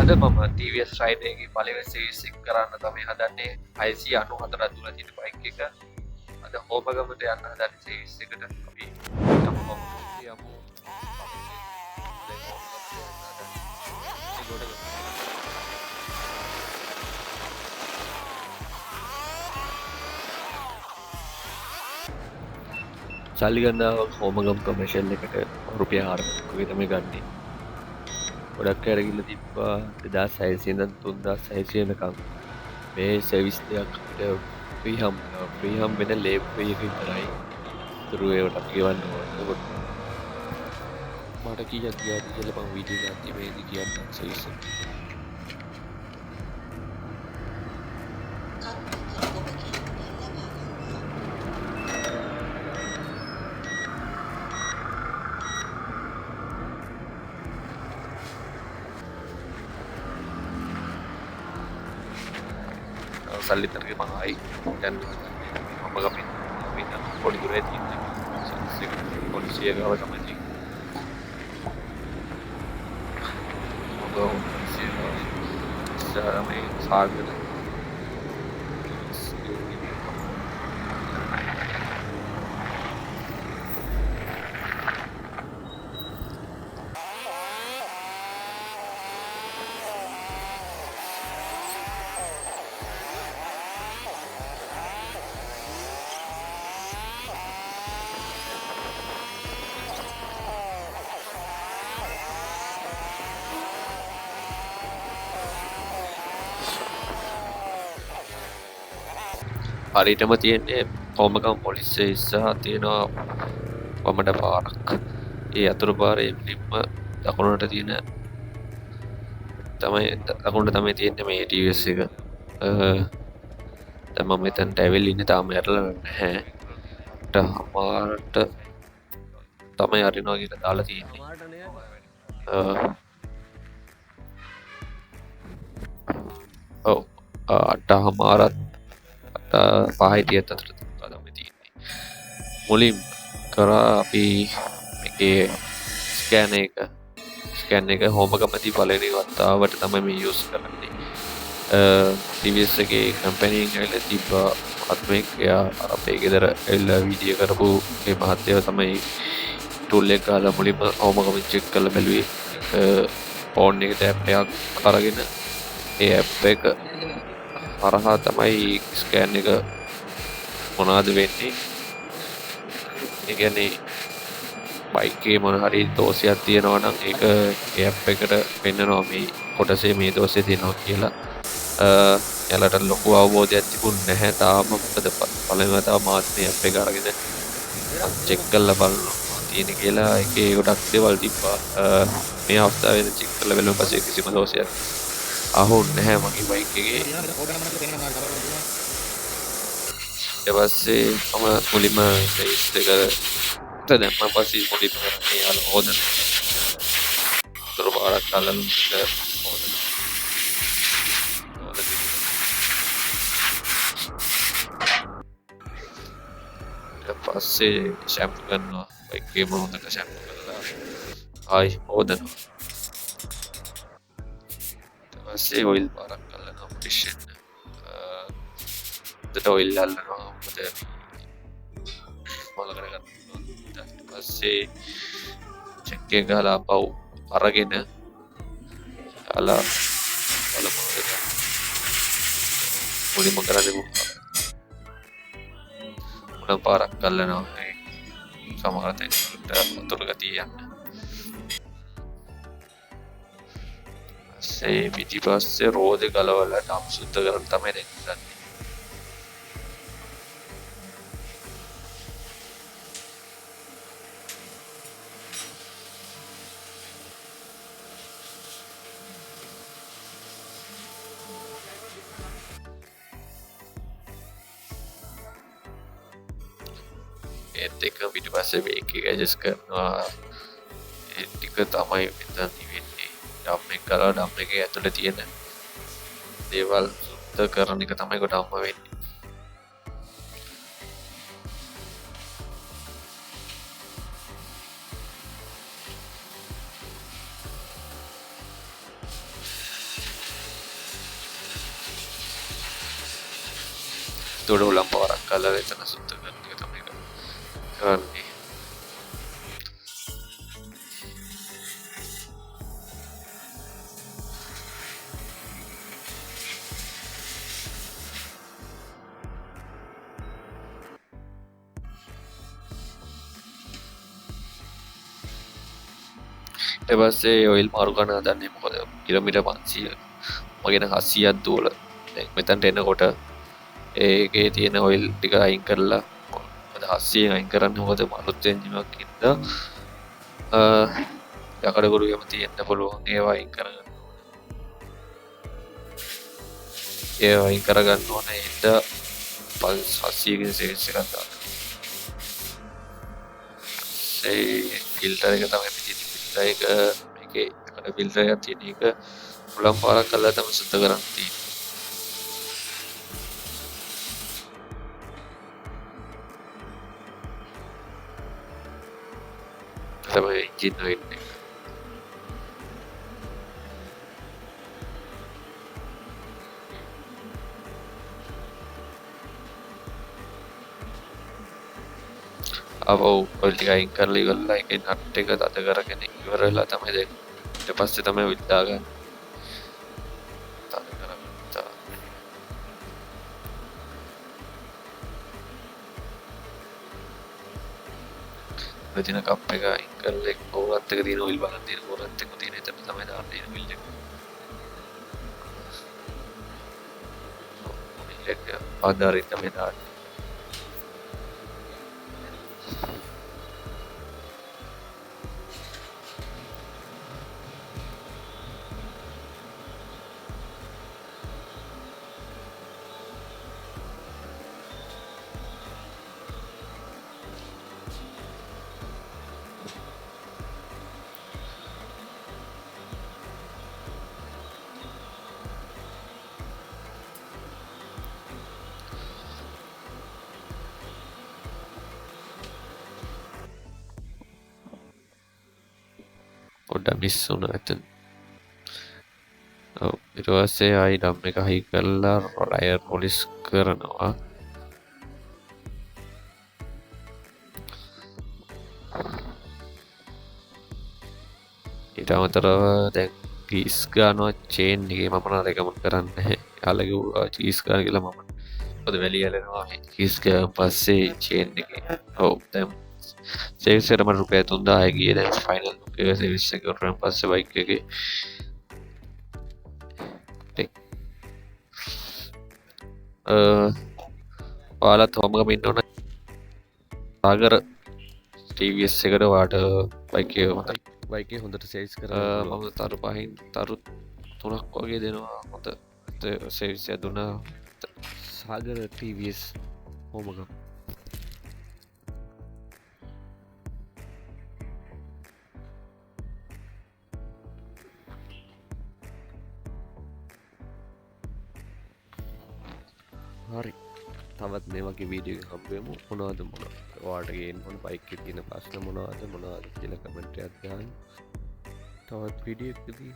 අද මම TVS rider එකේ පළවෙනි සීරීස් එක කරන්න තමයි හදන්නේ 694 දුර තියෙන බයික් එක. අද හෝමගමට යන්න හදන්නේ සීරීස් එකට. අපි යමු. සල්ලි ගන්නාවක් හෝමගම් කමර්ෂල් එකට රුපියල් 400ක් වගේ තමයි ගන්නේ. ගොඩක් අරගිල්ල තිබ්බා 2600 ඉඳන් 3600 වෙනකම්. මේ සර්විස් දෙයක් අපිට ෆ්‍රී හම් වෙන ලේබ් ෆ්‍රී එක විතරයි. ඒතරු ඒවට අපි ගෙවන්න ඕන. මට කීයක් ගියාද කියලා මම වීඩියෝ එකක් තිබේදී කියන්නම් සර්විස් එක. සල්ලි තරගේ මම ආයි දැන් මම ගමින් අපි දැන් පොඩි දුරේ තියෙන සර්විස් එක පොලිසිය ගාව තමයි තියෙන්නේ. මේ සාගර හරියටම තියෙන්නේ හෝමගම් පොලිසිය ඉස්සරහා තියෙනවා වමඩ පාරක්. ඒ අතුරු පාරේ මුලින්ම දකුණට තියෙන දකුණට තමයි තියෙන්නේ මේ TVS එක. දැන් මම මෙතනට ඇවිල්ලා ඉන්නේ තාම ඇරලා නැහැ. අමාරට තමයි අරිනවා කියලා දාලා තියෙන්නේ. ඔව් 8:00 5:30 අතර තමයි තියෙන්නේ. මුලින් කරා අපි මේකේ ස්කෑන් එක හෝමගමදී පළවෙනි වතාවට තමයි මේ යූස් කරන්නේ. TVS එකේ කම්පැනි එකෙන් ඇවිල්ලා තිබ්බා ආත්මෙක් එයා අපේ ගෙදර ඇවිල්ලා වීඩියෝ කරපු මේ මහත්තයව තමයි ටූල් එක ගාලා මුලින්ම හෝමගම චෙක් කරලා බැලුවේ. ෆෝන් එකට ඇප් එකක් අරගෙන ඒ ඇප් එක හරහා තමයි ස්කෑන් එක මොනවද වෙන්නේ. ඒ කියන්නේ බයික් එකේ මොන හරි දෝෂයක් තියෙනවා නම් ඒක ඒ ඇප් එකට පෙන්නනවා මේ කොටසේ මේ දෝෂය තියෙනවා කියලා. එයාලට ලොකු අවබෝධයක් තිබුණ නැහැ තාම. මොකද පළවෙනිම තව මාත් මේ ඇප් එක අරගෙන චෙක් කරලා බලනවා තියෙන කියලා. ඒකේ ගොඩක් දේවල් තිබ්බා. මේ අවස්ථාවේදී චෙක් කරලා බලුවා පස්සේ කිසිම දෝෂයක් අහුන්නේ නැහැ මගේ බයික් එකේ. ඊට පස්සේ මම මුලින්ම සර්විස් එක දැම්මම පස්සේ මුලින්ම කරන්නේ යාළුවා හොදන. අතුරු පාරක් අල්ලන හොදන. ඊට පස්සේ ෂැම්පු කරනවා. බයික් එකේ හොඳට ෂැම්පු කරලා ආයි හොදනවා. ඊපස්සේ ඔයිල් පාරක් අල්ලනවා ෆ්‍රෙෂ් වෙන්න. දෙට ඔයිල් අල්ලනවා මොකද මොල කරගන්න. ඊට පස්සේ චෙක් එක ගහලා පව් අරගෙන අලා බලමුද මුලින්ම කරන්නේ මොන පාරක් අල්ලනවා සමහර තැන්වලට අතුරු ගතිය යන්න. ඒ පිටිපස්සේ රෝදේ ගලවලා ඩම් සුද්ධ කරන් තමයි දැන් ගන්නේ. ඒත් එක පිටිපස්සේ මේක ඇඩ්ජස්ට් කරනවා. ඒ ටික තමයි මෙතන වෙන්නේ. ඩම් එක කරලා ඩම් එකේ ඇතුලේ තියෙන දේවල් සුද්ධ කරන එක තමයි ගොඩක්ම වෙන්නේ. එතකොට උලම් පාරක් කරලා එතන සුද්ධ කරන එක තමයි කරන්නේ. ඊට පස්සේ ඔයිල් මාරු කරන හදන්නේ මොකද කිලෝමීටර් 500 මගෙන 700ක් දුවල දැන් මෙතනට එනකොට ඒකේ තියෙන ඔයිල් ටික අයින් කරලා මොකද 700 අයින් කරන්න මොකද අලුත් එන්ජින් එකක් ඉඳලා යකඩ ගොඩේම තියෙන්න පුළුවන් ඒවා අයින් කරගන්න ඒවා අයින් කරගන්න ඕනේ ඉඳ 700 කින් සේවිස් එකක් දාන්න ඒ ෆිල්ටර් එක තමයි ෆිල්ටර් එක මේකේ යකඩ ෆිල්ටර් එකක් තියෙන එක උලම් පාරක් කරලා තමයි සුද්ධ කරන්න තියෙන්නේ තමයි එන්ජින් ඔයිල් එක අපෝ ඔයිල් ටික අයින් කරලා ඉවරලා ඒකේ නට් එක තද කරගෙන ඉවර වෙලා තමයි දැන් ඊට පස්සේ තමයි ඔයිල් දාගන්නේ තද කරගත්තා මෙතන කප් එක අයින් කරලා කෝරත් එක තියෙන ඔයිල් බලන් තියෙන කෝරත් එක තියෙන එතන තමයි දාන්නේ ඔයිල් එක ඔයිල් එක ආධාරිත තමයි දාන්නේ පොඩ්ඩක් මිස් වුණා එතන. ඔව් ඊට පස්සේ ආයි ඩම් එක හයි කරලා රයර් පොලිස් කරනවා. ඊට අමතරව දැන් ගීස් ගන්නවා චේන් එකේ මම නම් රෙකමන්ඩ් කරන්නේ නැහැ. යාළුවා කිව්වා ගීස් ගන්න කියලා මම. මොකද වැලිය ඇලෙනවා මේ ගීස් ගාන පස්සේ චේන් එකේ. ඔව් දැන් සේවිස් එකට මට රුපියල් 3000 ගියේ දැන් ෆයිනල් එක සේවිස් එක කරන් පස්සේ බයික් එකේ ඔයාලත් හොම ගම ඉන්න ඕන සාගර TVS එකට වාට බයික් එක හොඳයි බයික් එක හොඳට සේවිස් කරා මම තරු පහින් තරු 3ක් වගේ දෙනවා හොඳ සේවිස් එක දුන්නා සාගර TVS හොම ගම හරි තවත් මේ වගේ වීඩියෝ එකක් හම්බෙමු මොනවද ඔයාලට ගේන්න ඕන බයික් එකේ තියෙන ප්‍රශ්න මොනවද කියලා කමෙන්ට් එකක් දාන්න තවත් වීඩියෝ එකකදී